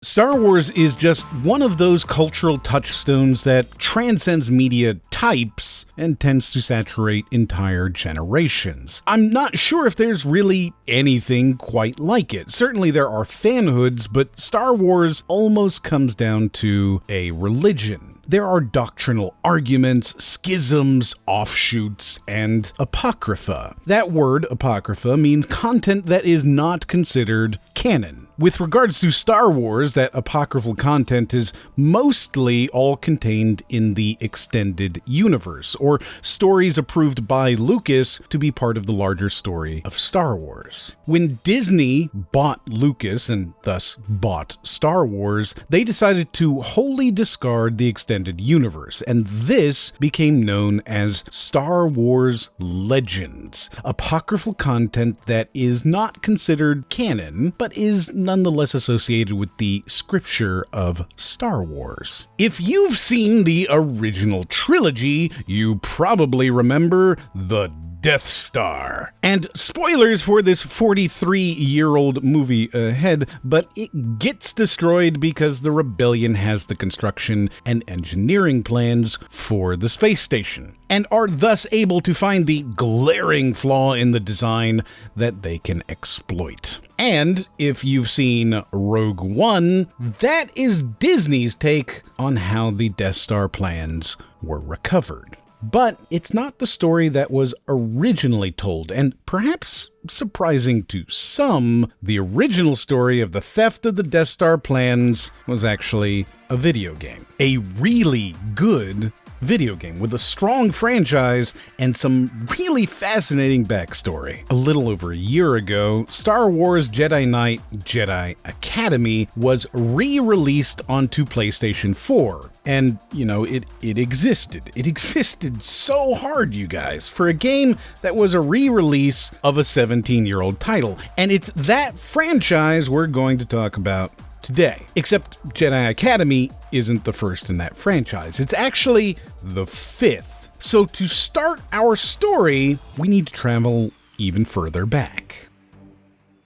Star Wars is just one of those cultural touchstones that transcends media types and tends to saturate entire generations. I'm not sure if there's really anything quite like it. Certainly there are fanhoods, but Star Wars almost comes down to a religion. There are doctrinal arguments, schisms, offshoots, and apocrypha. That word, apocrypha, means content that is not considered canon. With regards to Star Wars, that apocryphal content is mostly all contained in the extended universe, or stories approved by Lucas to be part of the larger story of Star Wars. When Disney bought Lucas, and thus bought Star Wars, they decided to wholly discard the extended universe, and this became known as Star Wars Legends, apocryphal content that is not considered canon, but is nonetheless associated with the scripture of Star Wars. If you've seen the original trilogy, you probably remember the Death Star. And spoilers for this 43-year-old movie ahead, but it gets destroyed because the rebellion has the construction and engineering plans for the space station, and are thus able to find the glaring flaw in the design that they can exploit. And if you've seen Rogue One, that is Disney's take on how the Death Star plans were recovered. But it's not the story that was originally told, and perhaps surprising to some, the original story of the theft of the Death Star plans was actually a video game. A really good video game with a strong franchise and some really fascinating backstory. A little over a year ago, Star Wars Jedi Knight Jedi Academy was re-released onto PlayStation 4. And, it existed. It existed so hard, you guys, for a game that was a re-release of a 17-year-old title. And it's that franchise we're going to talk about today. Except Jedi Academy isn't the first in that franchise. It's actually the fifth. So to start our story, we need to travel even further back.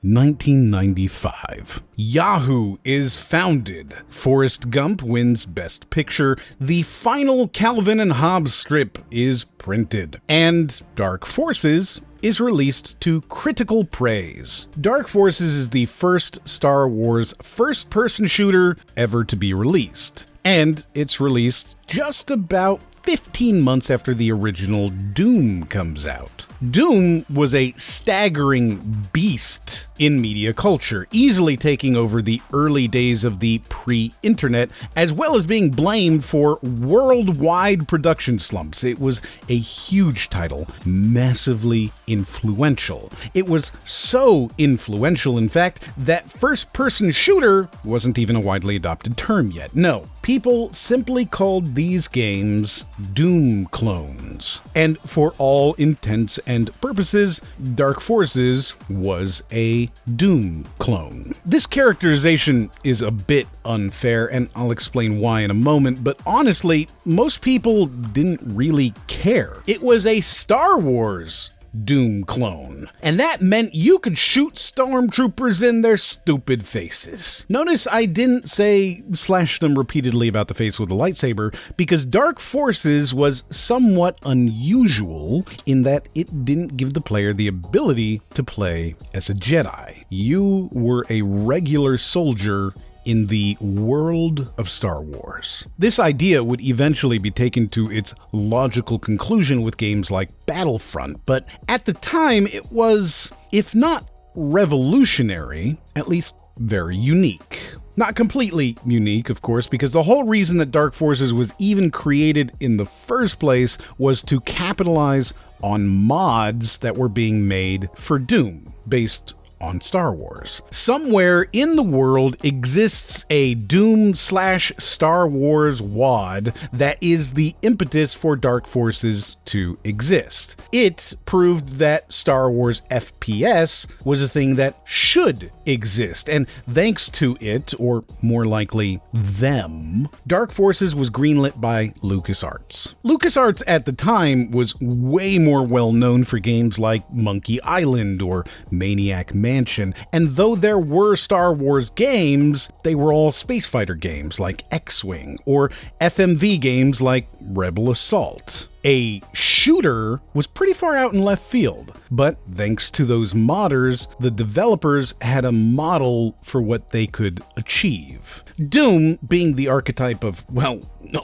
1995. Yahoo is founded. Forrest Gump wins Best Picture. The final Calvin and Hobbes strip is printed. And Dark Forces is released to critical praise. Dark Forces is the first Star Wars first-person shooter ever to be released. And it's released just about 15 months after the original Doom comes out. Doom was a staggering beast in media culture, easily taking over the early days of the pre-internet, as well as being blamed for worldwide production slumps. It was a huge title, massively influential. It was so influential, in fact, that first-person shooter wasn't even a widely adopted term yet. No, people simply called these games Doom clones. And for all intents and purposes, Dark Forces was a Doom clone. This characterization is a bit unfair, and I'll explain why in a moment, but honestly, most people didn't really care. It was a Star Wars Doom clone, and that meant you could shoot stormtroopers in their stupid faces. Notice I didn't say slash them repeatedly about the face with a lightsaber, because Dark Forces was somewhat unusual in that it didn't give the player the ability to play as a Jedi. You were a regular soldier in the world of Star Wars. This idea would eventually be taken to its logical conclusion with games like Battlefront, but at the time it was, if not revolutionary, at least very unique. Not completely unique, of course, because the whole reason that Dark Forces was even created in the first place was to capitalize on mods that were being made for Doom, based on Star Wars. Somewhere in the world exists a Doom/Star Wars WOD that is the impetus for Dark Forces to exist. It proved that Star Wars FPS was a thing that should exist, and thanks to it, or more likely them, Dark Forces was greenlit by LucasArts. LucasArts at the time was way more well known for games like Monkey Island or Maniac Mansion expansion, and though there were Star Wars games, they were all space fighter games like X-Wing, or FMV games like Rebel Assault. A shooter was pretty far out in left field, but thanks to those modders, the developers had a model for what they could achieve. Doom, being the archetype of, well,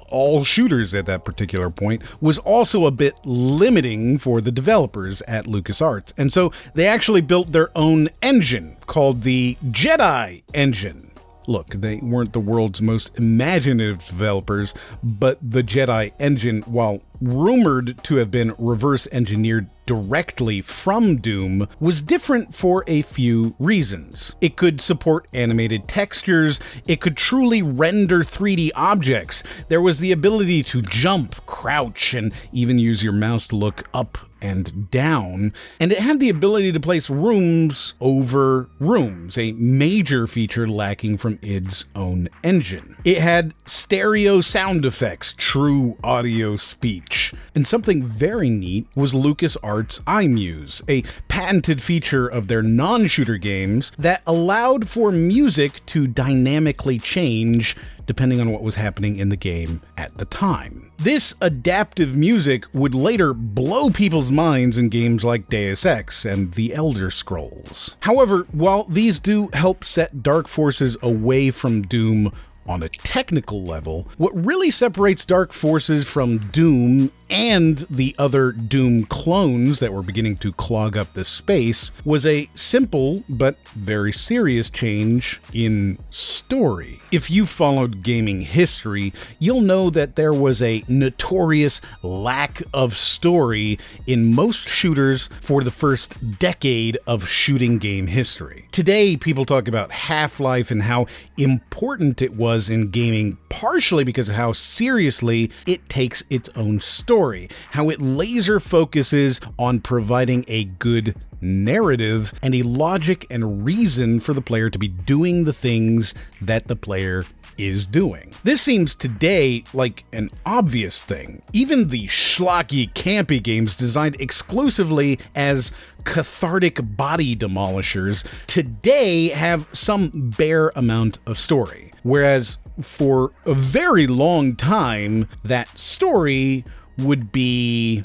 all shooters at that particular point, was also a bit limiting for the developers at LucasArts, and so they actually built their own engine called the Jedi engine. Look, they weren't the world's most imaginative developers, but the Jedi engine, while rumored to have been reverse engineered directly from Doom, was different for a few reasons. It could support animated textures, it could truly render 3D objects, there was the ability to jump, crouch, and even use your mouse to look up and down, and it had the ability to place rooms over rooms, a major feature lacking from id's own engine. It had stereo sound effects, true audio speech, and something very neat was LucasArts' iMuse, a patented feature of their non-shooter games that allowed for music to dynamically change depending on what was happening in the game at the time. This adaptive music would later blow people's minds in games like Deus Ex and The Elder Scrolls. However, while these do help set Dark Forces away from Doom on a technical level, what really separates Dark Forces from Doom and the other Doom clones that were beginning to clog up the space was a simple but very serious change in story. If you followed gaming history, you'll know that there was a notorious lack of story in most shooters for the first decade of shooting game history. Today, people talk about Half-Life and how important it was in gaming, partially because of how seriously it takes its own story, how it laser focuses on providing a good narrative and a logic and reason for the player to be doing the things that the player is doing. This seems today like an obvious thing. Even the schlocky, campy games designed exclusively as cathartic body demolishers today have some bare amount of story, whereas for a very long time, that story would be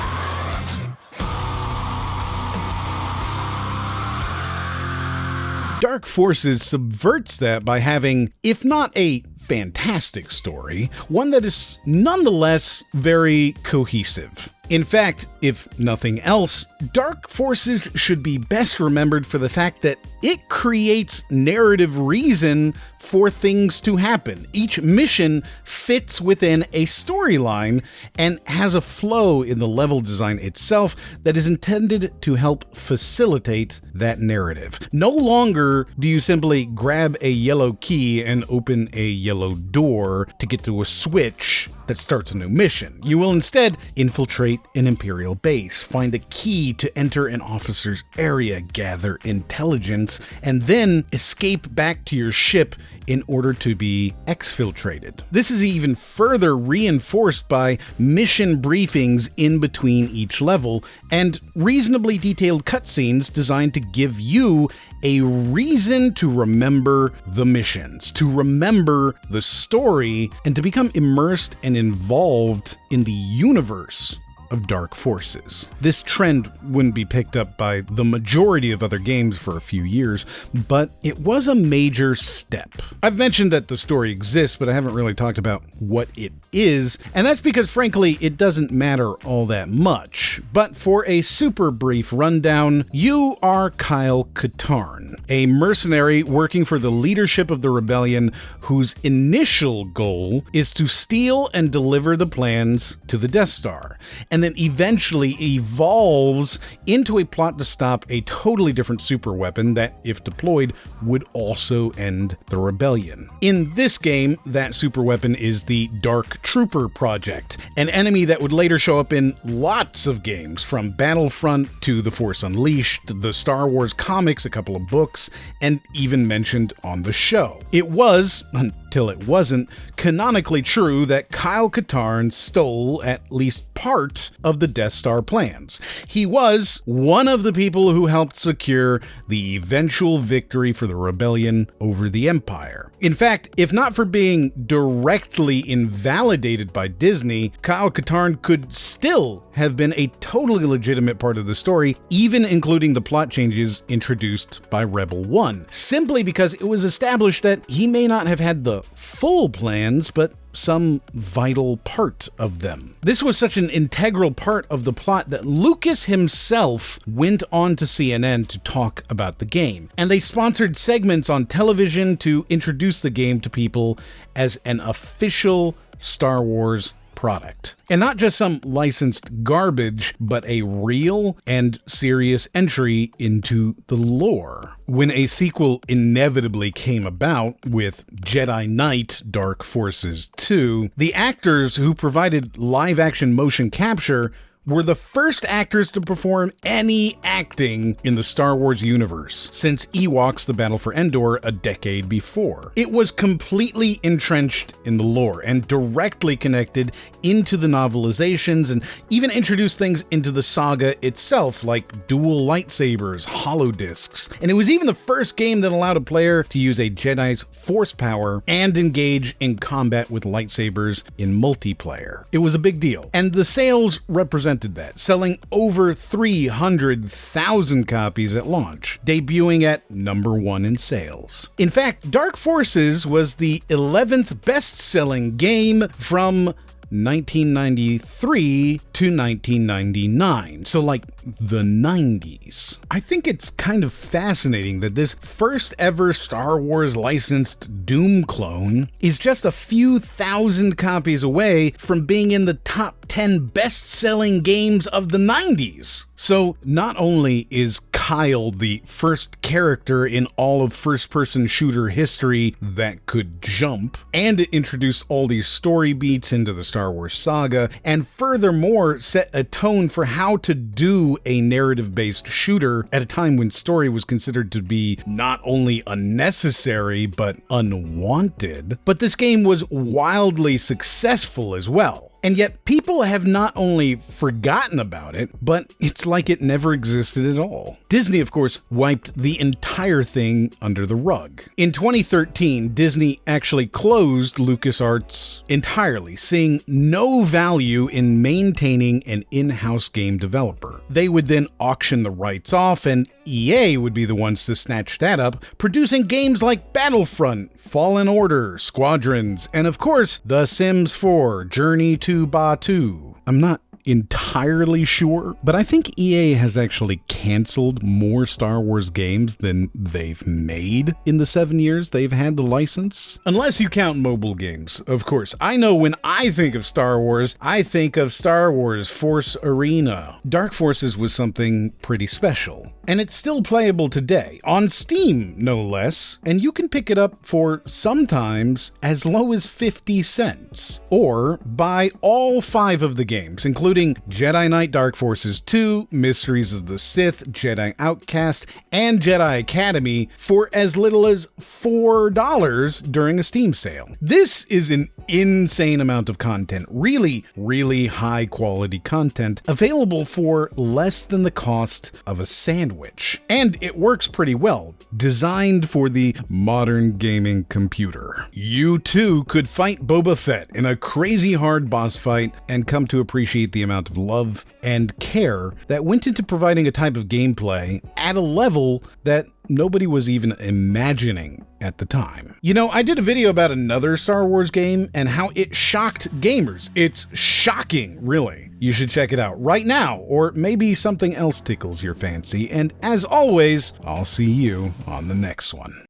Dark Forces subverts that by having, if not a fantastic story, one that is nonetheless very cohesive. In fact, if nothing else, Dark Forces should be best remembered for the fact that it creates narrative reason for things to happen. Each mission fits within a storyline and has a flow in the level design itself that is intended to help facilitate that narrative. No longer do you simply grab a yellow key and open a yellow door to get to a switch that starts a new mission. You will instead infiltrate an Imperial base, find a key to enter an officer's area, gather intelligence, and then escape back to your ship in order to be exfiltrated. This is even further reinforced by mission briefings in between each level and reasonably detailed cutscenes designed to give you a reason to remember the missions, to remember the story, and to become immersed and involved in the universe of Dark Forces. This trend wouldn't be picked up by the majority of other games for a few years, but it was a major step. I've mentioned that the story exists, but I haven't really talked about what it is, and that's because frankly it doesn't matter all that much. But for a super brief rundown, you are Kyle Katarn, a mercenary working for the leadership of the rebellion whose initial goal is to steal and deliver the plans to the Death Star, and then eventually evolves into a plot to stop a totally different superweapon that, if deployed, would also end the rebellion. In this game, that superweapon is the Dark Trooper Project, an enemy that would later show up in lots of games, from Battlefront to The Force Unleashed, the Star Wars comics, a couple of books, and even mentioned on the show. It was, until till it wasn't, canonically true that Kyle Katarn stole at least part of the Death Star plans. He was one of the people who helped secure the eventual victory for the rebellion over the Empire. In fact, if not for being directly invalidated by Disney, Kyle Katarn could still have been a totally legitimate part of the story, even including the plot changes introduced by Rebel One, simply because it was established that he may not have had the full plans, but some vital part of them. This was such an integral part of the plot that Lucas himself went on to CNN to talk about the game, and they sponsored segments on television to introduce the game to people as an official Star Wars product. And not just some licensed garbage, but a real and serious entry into the lore. When a sequel inevitably came about with Jedi Knight Dark Forces 2, the actors who provided live-action motion capture were the first actors to perform any acting in the Star Wars universe since Ewoks: The Battle for Endor a decade before. It was completely entrenched in the lore and directly connected into the novelizations and even introduced things into the saga itself, like dual lightsabers, holodiscs. And it was even the first game that allowed a player to use a Jedi's force power and engage in combat with lightsabers in multiplayer. It was a big deal, and the sales represented that, selling over 300,000 copies at launch, debuting at #1 in sales. In fact, Dark Forces was the 11th best-selling game from 1993 to 1999, so like the 90s. I think it's kind of fascinating that this first ever Star Wars licensed Doom clone is just a few thousand copies away from being in the top 10 best-selling games of the 90s. So not only is Kyle the first character in all of first-person shooter history that could jump, and it introduced all these story beats into the Star Wars saga, and furthermore set a tone for how to do a narrative-based shooter at a time when story was considered to be not only unnecessary but unwanted. But this game was wildly successful as well. And yet people have not only forgotten about it, but it's like it never existed at all. Disney, of course, wiped the entire thing under the rug. In 2013, Disney actually closed LucasArts entirely, seeing no value in maintaining an in-house game developer. They would then auction the rights off, and EA would be the ones to snatch that up, producing games like Battlefront, Fallen Order, Squadrons, and of course, The Sims 4, Journey to Batuu. I'm not entirely sure, but I think EA has actually canceled more Star Wars games than they've made in the 7 years they've had the license. Unless you count mobile games, of course. I know when I think of Star Wars, I think of Star Wars Force Arena. Dark Forces was something pretty special, and it's still playable today, on Steam no less, and you can pick it up for sometimes as low as 50 cents. Or buy all 5 of the games, including Jedi Knight Dark Forces 2, Mysteries of the Sith, Jedi Outcast, and Jedi Academy for as little as $4 during a Steam sale. This is an insane amount of content, really, really high quality content, available for less than the cost of a sandwich. And it works pretty well, designed for the modern gaming computer. You too could fight Boba Fett in a crazy hard boss fight and come to appreciate the amount of love and care that went into providing a type of gameplay at a level that nobody was even imagining at the time. You know, I did a video about another Star Wars game and how it shocked gamers. It's shocking, really. You should check it out right now, or maybe something else tickles your fancy. And as always, I'll see you on the next one.